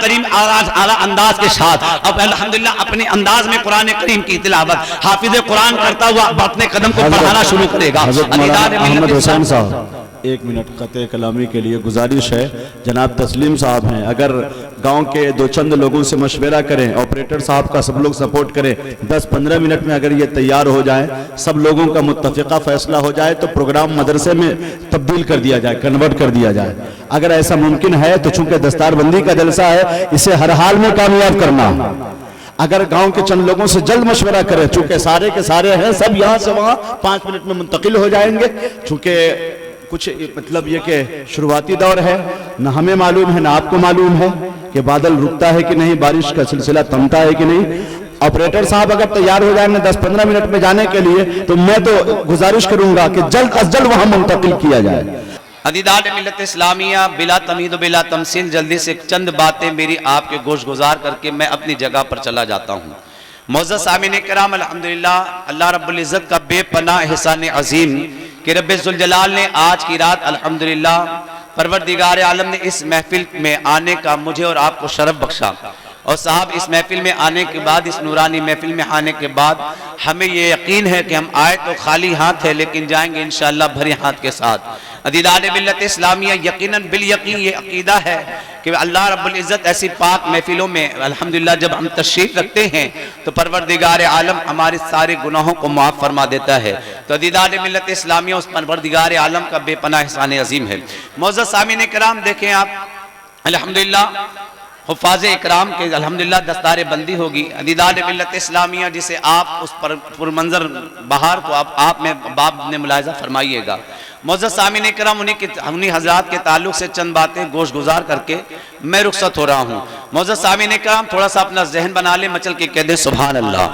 करीम आला अंदाज के साथ अब अल्हम्दुलिल्लाह अपने अंदाज में कुरान करीम की तिलावत हाफिज कुरान करता हुआ अपने कदम को बढ़ाना शुरू करेगा। अहमद हुसैन साहब, 1 मिनट कते कलामी के लिए गुजारिश है। जनाब तस्लीम साहब हैं, अगर गांव के 2 चंद लोगों से मशवरा करें, ऑपरेटर साहब का सब लोग सपोर्ट करें, 10-15 मिनट में अगर ये तैयार हो जाए, सब लोगों का मुत्तफ़िक़ा फैसला हो जाए तो प्रोग्राम मदरसे में तब्दील कर दिया जाए, कन्वर्ट कर दिया जाए। अगर ऐसा मुमकिन है तो चूंकि दस्तारबंदी का जलसा है, इसे हर हाल में कामयाब करना। अगर गांव के चंद लोगों से जल्द मशवरा करें, चूंकि सारे के सारे हैं, सब यहाँ से वहाँ 5 मिनट में मुंतकिल हो जाएंगे। चूंकि कुछ मतलब ये कि शुरुआती दौर है, ना हमें मालूम है ना आपको मालूम है कि बादल रुकता है कि नहीं, बारिश का सिलसिला थमता है कि नहीं। ऑपरेटर साहब अगर तैयार हो जाएंगे 10-15 मिनट में जाने के लिए, तो मैं तो गुजारिश करूंगा कि जल्द अज जल्द वहां मुंतकिल किया जाए। अदीदान मिल्लत इस्लामिया बिला तमीद बिला तमसील, जल्दी से चंद बातें मेरी आपके गोश गुजार करके मैं अपनी जगह पर चला जाता हूँ। मोअज़्ज़ज़ सामिन किराम, अल्हम्दुलिल्लाह अल्लाह रब्बुल इज़्ज़त का बेपनाह एहसान अज़ीम कि रब्बे ज़ुल जलाल ने आज की रात अल्हम्दुलिल्लाह परवरदिगार आलम ने इस महफिल में आने का मुझे और आपको शरफ बख्शा। और साहब, इस महफिल में आने के बाद, इस नूरानी महफिल में आने के बाद हमें ये यकीन है कि हम आए तो खाली हाथ है, लेकिन जाएंगे इंशाअल्लाह भरे हाथ के साथ। अदीदान मिल्लत इस्लामिया, यकीनन बिल यकीन ये अकीदा है कि अल्लाह रब्बुल इज़्ज़त ऐसी पाक महफिलों में अल्हम्दुलिल्लाह जब हम तशरीफ रखते हैं तो परवरदिगार आलम हमारे सारे गुनाहों को माफ़ फरमा देता है। तो अदीदान मिल्लत इस्लामिया उस परवरदिगार आलम का बेपनाह एहसान अज़ीम है। मुअज़्ज़ज़ सामिन किराम, देखें आप अल्हम्दुलिल्लाह हुफ़ाज़ इकराम के अल्हम्दुलिल्लाह दस्तार बंदी होगी। अदीदान मिल्लत इस्लामिया जिसे आप उस पर पुरमंजर बहार को आप में बाप ने मुलाहिज़ा फरमाइएगा। मुअज़्ज़ज़ सामिन इकराम, उन्हीं हज़रात के ताल्लुक़ से चंद बातें गोश गुजार करके मैं रुखसत हो रहा हूँ। मुअज़्ज़ज़ सामिन इकराम, थोड़ा सा अपना जहन बना ले, मचल के कह दे सुभान अल्लाह।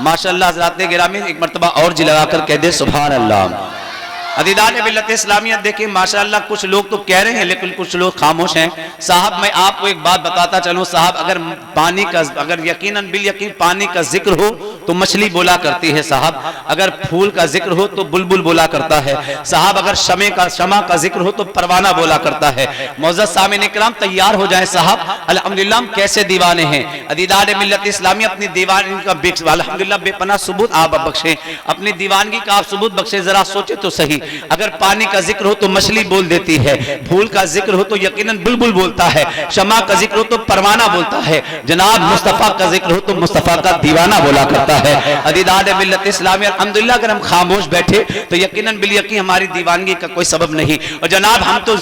माशाअल्लाह हज़रात गिरामी, एक मरतबा और जी लगा कर कह दे सुभान अल्लाह। अदीदान मिल्लत इस्लामिया, देखिए माशाअल्लाह कुछ लोग तो कह रहे हैं लेकिन कुछ लोग खामोश हैं। साहब, मैं आपको एक बात बताता चलूं साहब, अगर पानी का, अगर यकीनन बिल यकीन पानी का जिक्र हो तो मछली बोला करती है साहब, अगर फूल का जिक्र हो तो बुलबुल बोला करता है साहब, अगर शमा का जिक्र हो तो परवाना बोला करता है। मुअज़्ज़ज़ सामिन इकराम, तैयार हो जाए साहब, अल्हम्दुलिल्लाह हम कैसे दीवाने हैं। अदीदान मिल्लत इस्लामिया अपनी दीवानगी का अल्हम्दुलिल्लाह बेपनाह सबूत आप बख्शें, अपनी दीवानगी का आप सबूत बख्शें। जरा सोचे तो सही, अगर पानी का जिक्र हो तो मछली बोल देती है, फूल का जिक्र हो तो यकीनन बुलबुल बोलता है, शमा का जिक्र हो तो परवाना बोलता है, जनाब मुस्तफा का जिक्र हो तो मुस्तफा का दीवाना बोला करता है। अदीदान मिल्लत इस्लामिया, अल्हम्दुलिल्लाह अगर हम खामोश बैठे तो यकीनन बिल यकीन हमारी दीवानगी का कोई सबब नहीं। और जनाब हम तो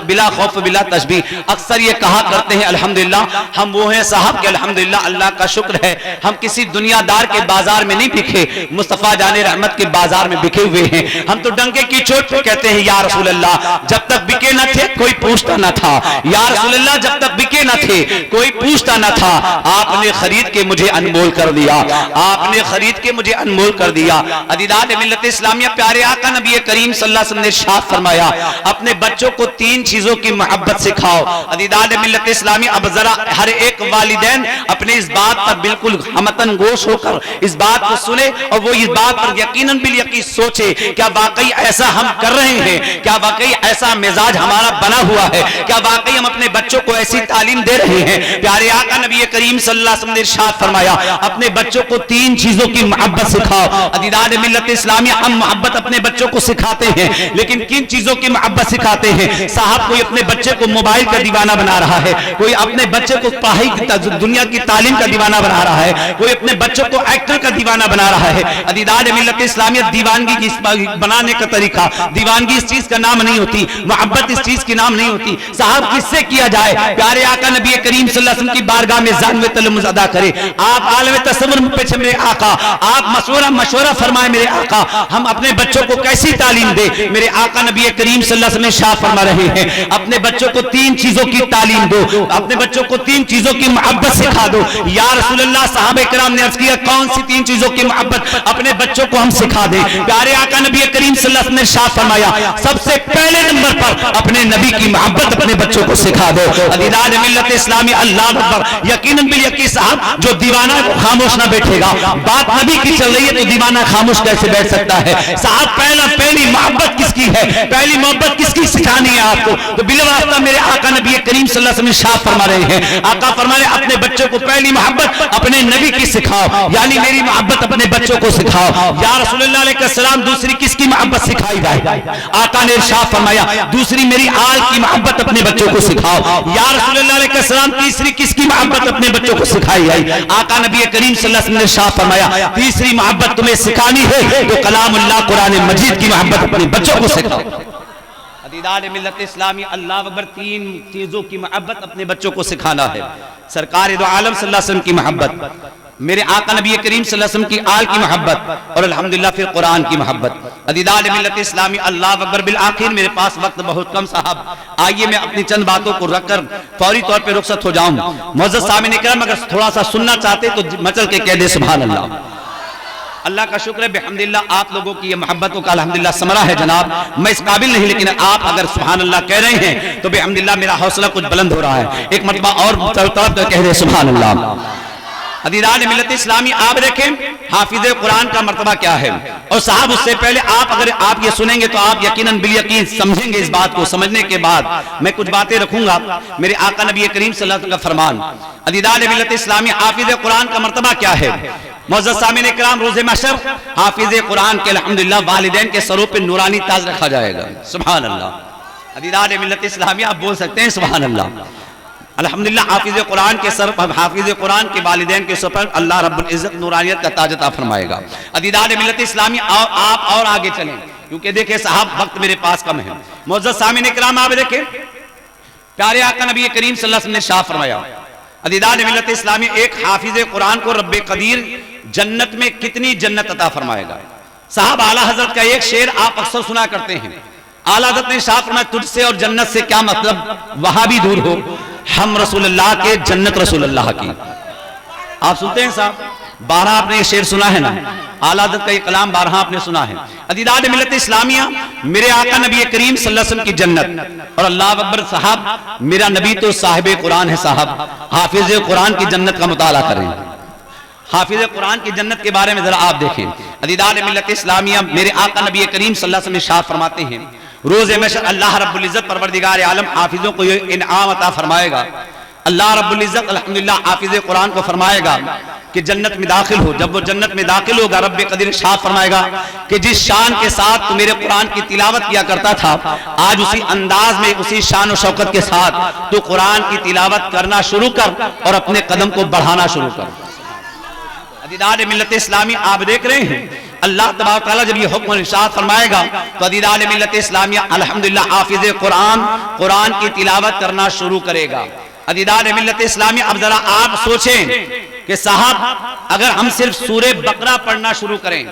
बिला खौफ बिला तशबीह अक्सर ये कहा करते हैं अल्हम्दुलिल्लाह हम वो हैं साहब कि अल्हम्दुलिल्लाह अल्लाह का शुक्र है हम किसी दुनियादार के बाजार में नहीं बिके, मुस्तफा जाने रहमत के बाजार में बिके हुए हैं। हम तो डंके की चोट पे कहते हैं या रसूल अल्लाह, जब तक बिके न थे कोई पूछता न था, या रसूल अल्लाह जब तक बिके न थे कोई पूछता न था, आपने खरीद के मुझे अनमोल कर दिया, आपने खरीद के मुझे अनमोल कर दिया। अदीदान मिल्लत इस्लामिया, प्यारे आका नबी करीम सल्लल्लाहु अलैहि वसल्लम ने इरशाद फरमाया, अपने बच्चों को 3 चीजों की मोहब्बत सिखाओ। अदीदान मिल्लत इस्लामिया, अब जरा हर एक वालिदैन अपने इस बात पर बिल्कुल हमतन गोश होकर इस बात को सुने और वो इस बात पर यकीनन बिल यकीन सोचे, क्या वाकई ऐसा हम कर रहे हैं, क्या वाकई ऐसा मिजाज हमारा बना हुआ है, क्या वाकई हम अपने बच्चों को ऐसी तालीम दे रहे हैं। प्यारे आका नबी करीम सल्लल्लाहु अलैहि वसल्लम ने इरशाद फरमाया, अपने बच्चों को 3 चीजों की मोहब्बत सिखाओ। अदीदान मिल्लत इस्लामिया, हम मोहब्बत अपने बच्चों को सिखाते हैं, लेकिन किन चीजों की मोहब्बत सिखाते हैं साहब? कोई अपने बच्चे को मोबाइल का दीवाना बना रहा है, कोई अपने बच्चे को पढ़ाई दुनिया की तालीम का दीवाना बना रहा है, कोई अपने बच्चों को एक्टर का दीवाना बना रहा है। अदीदान मिल्लत इस्लामिया, दीवानगी की बनाने का तरीका, दीवानगी इस चीज का नाम नहीं होती, मोहब्बत इस चीज की नाम नहीं होती साहब। किससे किया जाए? प्यारे आका नबी करीम सल्लल्लाहु अलैहि वसल्लम की बारगाह में जानवे तलमुज़ अदा करे, आप आलम तसव्वुर में पेश मेरे आका, आप मशवरा फरमाए मेरे आका, हम अपने बच्चों को कैसी तालीम दे। मेरे आका नबी करीम सल्लल्लाहु अलैहि वसल्लम शाह फरमा रहे हैं, अपने बच्चों को 3 चीजों की तालीम दो, अपने बच्चों को 3 चीजों की मोहब्बत सिखा दो। या रसूल अल्लाह, साहबे किराम ने अर्ज किया, कौन सी 3 चीजों की मोहब्बत अपने बच्चों को हम सिखा दें? प्यारे आका नबी करीम सल्लल्लाहु अलैहि वसल्लम ने इरशाद फरमाया, सबसे पहले नंबर पर अपने नबी की मोहब्बत अपने बच्चों को सिखा दो। अदीदान मिल्लत इस्लामी, अल्लाह अकबर। यकीनन बिल यकीन साहब, जो दीवाना खामोश ना बैठेगा, बात नबी की चल रही है तो दीवाना खामोश कैसे बैठ सकता है? साहब, पहली मोहब्बत किसकी है, पहली मोहब्बत किसकी सिखानी है आपको? तो बिलवास्ता मेरे आका नबी करीम सल्लल्लाहु अलैहि वसल्लम इरशाद फरमा रहे हैं, आका फरमा रहे अपने बच्चों को पहली मोहब्बत अपने नबी की सिखाओ, यानी मेरी मोहब्बत अपने बच्चों को सिखाओ। या रसूलुल्लाह अलैहि सलाम, दूसरी किसकी मोहब्बत सिखाई जाए? आका ने इरशाद फरमाया, दूसरी मेरी आल की मोहब्बत अपने बच्चों को सिखाओ। या रसूलुल्लाह अलैहि सलाम, तीसरी किसकी मोहब्बत अपने बच्चों को सिखाई जाए? आका नबी करीम सल्लल्लाहु अलैहि वसल्लम ने इरशाद फरमाया, तीसरी मोहब्बत तुम्हें सिखानी है तो कलामुल्लाह कुरान मजीद की मोहब्बत अपने बच्चों को सिखाओ। अदीदान मिल्लत इस्लामी, अल्लाह अकबर। तीन चीजों की मोहब्बत अपने बच्चों को सिखाना है। सरकार दो आलम सल्लल्लाहु अलैहि वसल्लम की मोहब्बत, मेरे आका नबी करीम सल्लल्लाहु अलैहि वसल्लम की आल की मोहब्बत, और अल्हम्दुलिल्लाह फिर कुरान की मोहब्बत। अदीदान मिल्लत इस्लामी, अल्लाह अकबर। बिल आखिर मेरे पास वक्त बहुत कम साहब, आइए मैं अपनी चंद बातों को रखकर फौरी तौर पर रुखसत हो जाऊं। मुअज़्ज़ज़ सामिन इकराम, अगर थोड़ा सा सुनना चाहते तो मचल के कह दे सुभान अल्लाह। अल्लाह का शुक्र है बिहम्दिल्लाह, आप लोगों की ये मोहब्बतों का अल्हम्दुलिल्लाह समरा है जनाब। मैं इस काबिल नहीं, लेकिन आप अगर सुभान अल्लाह कह रहे हैं तो बिहम्दिल्लाह मेरा हौसला कुछ बुलंद हो रहा है। एक मरतबा और तरफ कह रहे सुभान अल्लाह। अदीदान मिल्लत इस्लामी, आप देखें हाफिज़े कुरान का मर्तबा क्या है। और साहब, उससे पहले अगर आप ये सुनेंगे तो आप यकीनन बिल यकीन समझेंगे। इस बात को समझने के बाद मैं कुछ बातें रखूंगा। मेरे आका नबी करीम सल्लल्लाहु अलैहि वसल्लम का फरमान, अदीदान मिल्लत इस्लामी, हाफिज़े कुरान का मर्तबा क्या है? मुअज़्ज़ज़ सामिन इकराम, रोज़े महशर हाफिज़े कुरान के अल्हम्दुलिल्लाह वालिदैन के सरों पे नूरानी ताज रखा जाएगा। सुभान अल्लाह। अदीदान मिल्लत इस्लामी, आप बोल सकते हैं सुभान अल्लाह। अल्हम्दुलिल्लाह, हाफिज़े कुरान के सर पर, हाफिज़े कुरान के वालिदैन के सर पर अल्लाह रब्बुल इज़्ज़त नूरानियत का ताज अता फरमाएगा। अदीदान मिल्लत इस्लामी, आप और आगे चलें, क्योंकि देखिए साहब वक्त मेरे पास कम है। मुअज़्ज़ज़ सामिन इकराम, आप देखें प्यारे आका नबी करीम सल्लल्लाहु अलैहि वसल्लम ने शाह फरमाया, अदीदान मिल्लत इस्लामी, एक हाफिज़े कुरान को रब्बे कदीर जन्नत में कितनी जन्नत अता फरमाएगा। साहब, आला हजरत का एक शेर आप अक्सर सुना करते हैं। आला हजरत ने शाह फरमाया, तुझसे और जन्नत से क्या मतलब, वहां भी दूर हो, हम रसूलुल्लाह के, जन्नत रसूलुल्लाह की। आप सुनते हैं साहब, 12 आपने ये शेर सुना है ना, आला हज़रत का ये कलाम 12 आपने सुना है। अदीदान मिल्लत इस्लामिया, मेरे आका नबी करीम सल्लल्लाहु अलैहि वसल्लम की जन्नत, और अल्लाह अकबर साहब, मेरा नबी तो साहिब कुरान है साहब। हाफिज़ कुरान की जन्नत का मुताला करें। हाफिज़ कुरान की जन्नत के बारे में जरा आप देखें। अदीदान मिल्लत इस्लामिया, मेरे आका नबी करीम सल्लल्लाहु अलैहि वसल्लम इरशाद फरमाते हैं, रोज़े महशर अल्लाह रब्बुल इज़्ज़त परवरदिगार आलम हाफिज़ों को ये इनाम अता फरमाएगा। अल्लाह रब्बुल इज़्ज़त अल्हम्दुलिल्लाह हाफिज़ कुरान को फरमाएगा कि जन्नत में दाखिल हो। जब वो जन्नत में दाखिल होगा, रब्बे कदीर शाह फरमाएगा कि जिस शान के साथ तू मेरे कुरान की तिलावत किया करता था, आज उसी अंदाज में, उसी शान और शौकत के साथ तू कुरान की तिलावत करना शुरू कर और अपने कदम को बढ़ाना शुरू कर। अदीदान मिल्लत इस्लामी, आप देख रहे हैं अल्लाह तबारक तआला जब ये हुक्म इरशाद फरमाएगा तो अदीदान मिल्लत इस्लामिया अल्हम्दुलिल्लाह हाफिज़ कुरान की तिलावत करना शुरू करेगा। अदीदान मिल्लत इस्लामिया, अब जरा आप सोचें कि साहब अगर हम सिर्फ सूरे बकरा पढ़ना शुरू करें,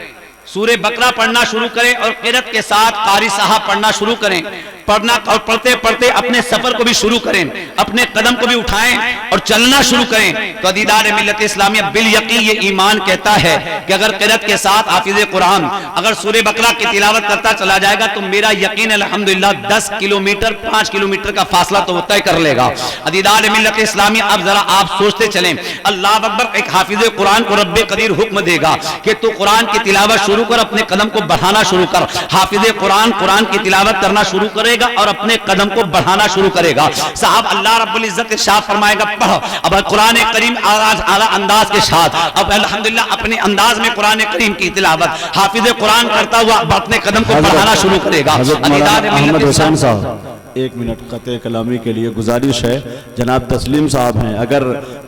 सूरे बकरा पढ़ना शुरू करें और क़िरात के साथ कारी साहब पढ़ना शुरू करें, पढ़ना और पढ़ते पढ़ते अपने सफर को भी शुरू करें, अपने कदम को भी उठाएं और चलना शुरू करें, तो अदीदान मिल्लत इस्लामिया बिल यकीन ये ईमान कहता है कि अगर क़िरात के साथ हाफिज़ कुरान अगर सूरे बकरा की तिलावत करता चला जाएगा तो मेरा यकीन अल्हम्दुलिल्लाह 10 किलोमीटर 5 किलोमीटर का फासला तो तय कर लेगा। अदीदान मिल्लत इस्लामिया, अब जरा आप सोचते चलें, अल्लाह अकबर, एक हाफिज़ कुरान को रब्बे कदीर हुक्म देगा कि तू कुरान की तिलावत शुरू कर, अपने कदम को बढ़ाना शुरू कर। हाफिज़ कुरान की तिलावत करना शुरू करेगा और अपने कदम को बढ़ाना शुरू करेगा। साहब अल्लाह रब्बुल इज़्ज़त इरशाद फरमाएगा, पढ़ो। अब कुरान करीम आला अंदाज के साथ अब अल्हम्दुलिल्लाह अपने अंदाज में कुरान करीम की तिलावत हाफिज़ कुरान करता हुआ अपने कदम को बढ़ाना शुरू करेगा। अहमद हुसैन साहब, 1 मिनट क़त्ए कलामी के लिए गुजारिश है। जनाब तस्लीम साहब हैं, अगर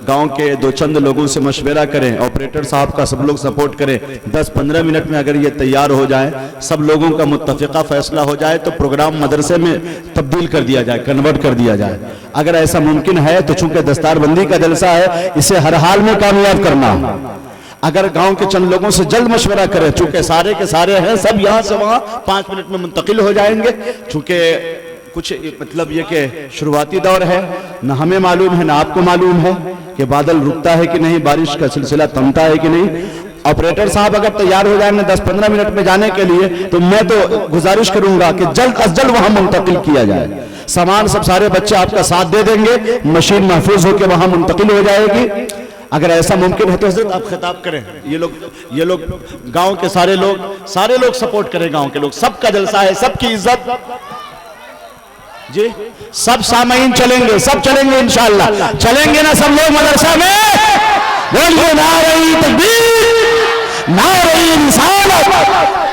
गांव के 2 चंद लोगों से मशवरा करें, ऑपरेटर साहब का सब लोग सपोर्ट करें, 10-15 मिनट में अगर ये तैयार हो जाए, सब लोगों का मुत्तफ़िक़ा फैसला हो जाए तो प्रोग्राम मदरसे में तब्दील कर दिया जाए, कन्वर्ट कर दिया जाए। अगर ऐसा मुमकिन है तो चूंकि दस्तारबंदी का जलसा है, इसे हर हाल में कामयाब करना। अगर गांव के चंद लोगों से जल्द मशवरा करें, चूंकि सारे के सारे हैं, सब यहाँ से वहाँ 5 मिनट में मुंतकिल हो जाएंगे, चूंकि कुछ मतलब ये कि शुरुआती दौर है, न हमें मालूम है न आपको मालूम है कि बादल रुकता है कि नहीं, बारिश का सिलसिला थमता है कि नहीं। ऑपरेटर साहब अगर तैयार हो जाएंगे 10-15 मिनट में जाने के लिए, तो मैं तो गुजारिश करूंगा कि जल्द अज जल्द वहां मुंतकिल किया जाए। सामान सब सारे बच्चे आपका साथ दे देंगे, मशीन महफूज होकर वहां मुंतकिल हो जाएगी। अगर ऐसा मुमकिन है तो हजरत आप खिताब करें। ये लोग गांव के सारे लोग सपोर्ट करें, गांव के लोग, सबका जलसा है, सबकी इज्जत जी, सब सामईन चलेंगे, सब चलेंगे इंशाअल्लाह। चलेंगे ना सब लोग मदरसा में? बोलिए नारे तकबीर, नारे रिसालत,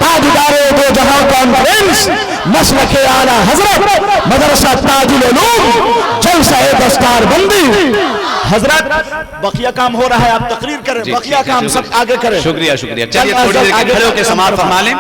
ताजदारे दो जहां कॉन्फ्रेंस, मसलके आला हजरत, मदरसा ताजुल उलूम, जलसा दस्तार बंदी। हजरत बकिया काम हो रहा है, आप तकरीर करें, बकिया काम सब आगे करें। शुक्रिया शुक्रिया। चलिए थोड़ी देर के खड़े होकर समाअत फरमा लें।